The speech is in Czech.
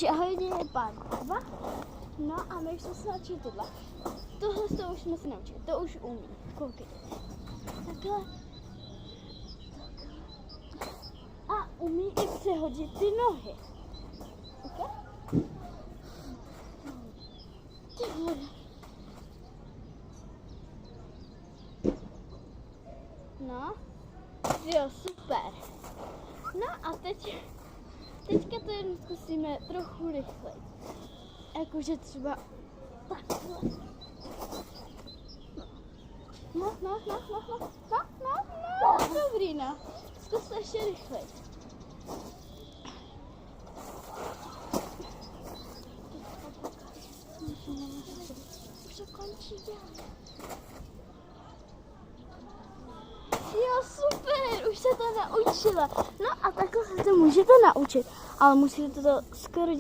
Takže ahoj, je pán Kuba. No a my už jsme se naučili tohle. Tohle z toho už jsme se naučili, to už umí. Koukejte. Takhle. A umí i přehodit ty nohy. Ok? Ty vole. No. Jo, super. No a teďka to jen zkusíme trochu rychleji. Jakože třeba takhle. No, dobrý, no. Zkus to ještě rychleji. Už to končí dělat. Jo, super, už se to naučila. No a takhle se to můžete naučit, ale musíte to skoro dělat.